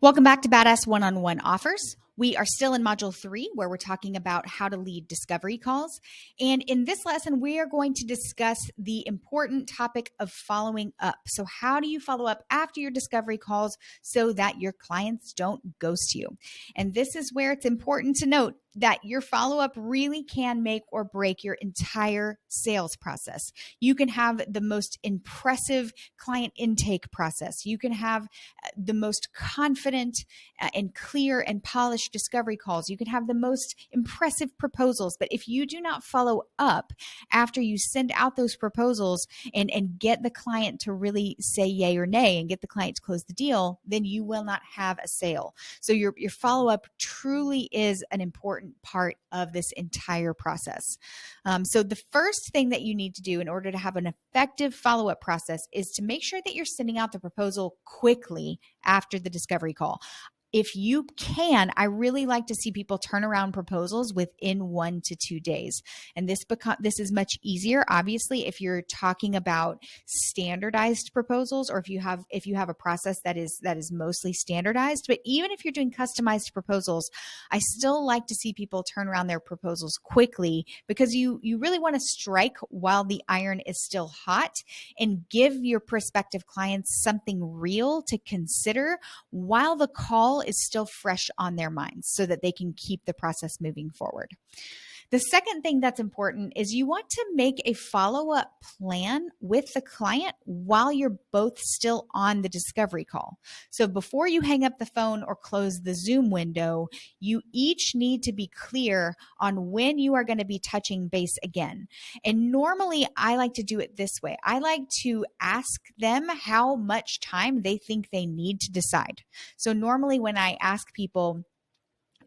Welcome back to Badass One-on-One Offers. We are still in Module 3, where we're talking about how to lead discovery calls. And in this lesson, we are going to discuss the important topic of following up. So how do you follow up after your discovery calls so that your clients don't ghost you? And this is where it's important to note that your follow-up really can make or break your entire sales process. You can have the most impressive client intake process. You can have the most confident and clear and polished discovery calls. You can have the most impressive proposals. But if you do not follow up after you send out those proposals and get the client to really say yay or nay and get the client to close the deal, then you will not have a sale. So your follow-up truly is an important part of this entire process. So the first thing that you need to do in order to have an effective follow-up process is to make sure that you're sending out the proposal quickly after the discovery call. If you can, I really like to see people turn around proposals within 1 to 2 days. And this is much easier, obviously, if you're talking about standardized proposals, or if you have a process that is mostly standardized. But even if you're doing customized proposals, I still like to see people turn around their proposals quickly, because you really want to strike while the iron is still hot and give your prospective clients something real to consider while the call is still fresh on their minds, so that they can keep the process moving forward. The second thing that's important is you want to make a follow-up plan with the client while you're both still on the discovery call. So before you hang up the phone or close the Zoom window, you each need to be clear on when you are going to be touching base again. And normally I like to do it this way. I like to ask them how much time they think they need to decide. So normally when I ask people,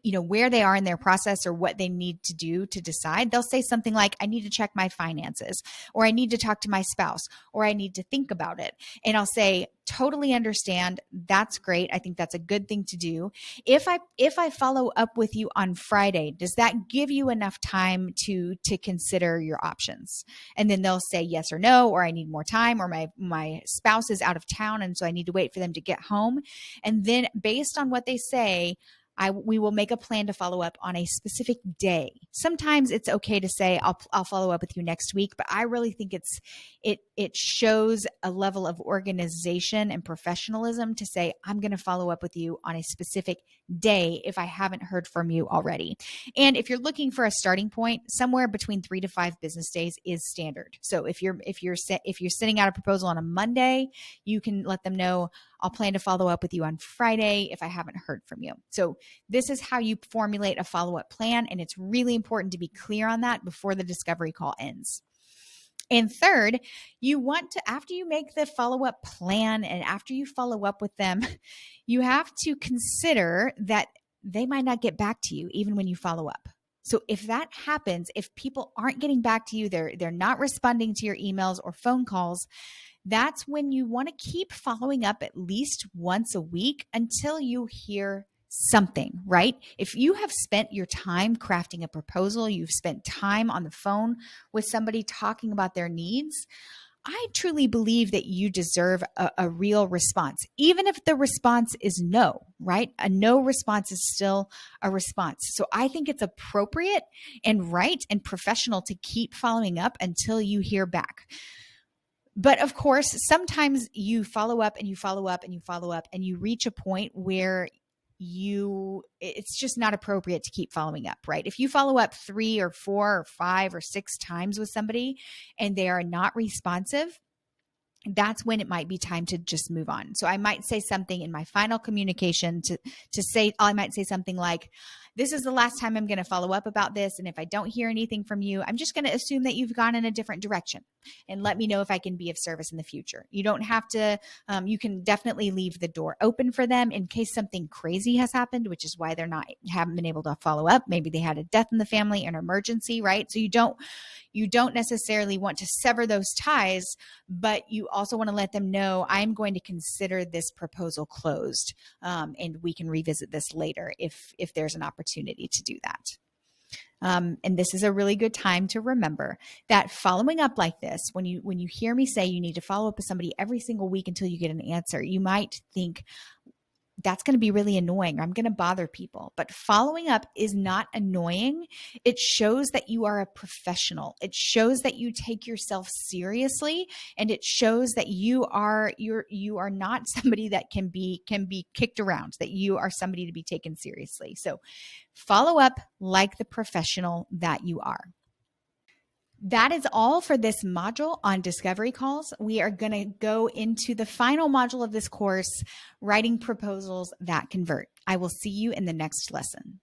where they are in their process or what they need to do to decide, they'll say something like, I need to check my finances, or I need to talk to my spouse, or I need to think about it. And I'll say, totally understand. That's great. I think that's a good thing to do. If I follow up with you on Friday, does that give you enough time to consider your options? And then they'll say yes or no, or I need more time, or my spouse is out of town, and so I need to wait for them to get home. And then based on what they say, we will make a plan to follow up on a specific day. Sometimes it's okay to say, I'll follow up with you next week, but I really think it shows a level of organization and professionalism to say, I'm going to follow up with you on a specific day if I haven't heard from you already. And if you're looking for a starting point, somewhere between 3 to 5 business days is standard. So if you're sending out a proposal on a Monday, you can let them know, I'll plan to follow up with you on Friday if I haven't heard from you. So this is how you formulate a follow-up plan, and it's really important to be clear on that before the discovery call ends. And third, you want to, after you make the follow-up plan and after you follow up with them, you have to consider that they might not get back to you even when you follow up. So if that happens, if people aren't getting back to you, they're not responding to your emails or phone calls, that's when you want to keep following up at least once a week until you hear something, right? If you have spent your time crafting a proposal, you've spent time on the phone with somebody talking about their needs, I truly believe that you deserve a real response, even if the response is no, right? A no response is still a response. So I think it's appropriate and right and professional to keep following up until you hear back. But of course, sometimes you follow up and you follow up and you follow up and you reach a point where it's just not appropriate to keep following up, right? If you follow up 3 or 4 or 5 or 6 times with somebody and they are not responsive, that's when it might be time to just move on. So I might say something in my final communication I might say something like, this is the last time I'm going to follow up about this. And if I don't hear anything from you, I'm just going to assume that you've gone in a different direction, and let me know if I can be of service in the future. You don't have to, you can definitely leave the door open for them in case something crazy has happened, which is why haven't been able to follow up. Maybe they had a death in the family, an emergency, right? So you don't necessarily want to sever those ties, but you also want to let them know, I'm going to consider this proposal closed, and we can revisit this later if there's an opportunity to do that. And this is a really good time to remember that following up like this, when you hear me say you need to follow up with somebody every single week until you get an answer, you might think, that's going to be really annoying, or I'm going to bother people. But following up is not annoying. It shows that you are a professional. It shows that you take yourself seriously, and it shows that you are not somebody that can be kicked around, that you are somebody to be taken seriously. So follow up like the professional that you are. That is all for this module on discovery calls. We are going to go into the final module of this course, writing proposals that convert. I will see you in the next lesson.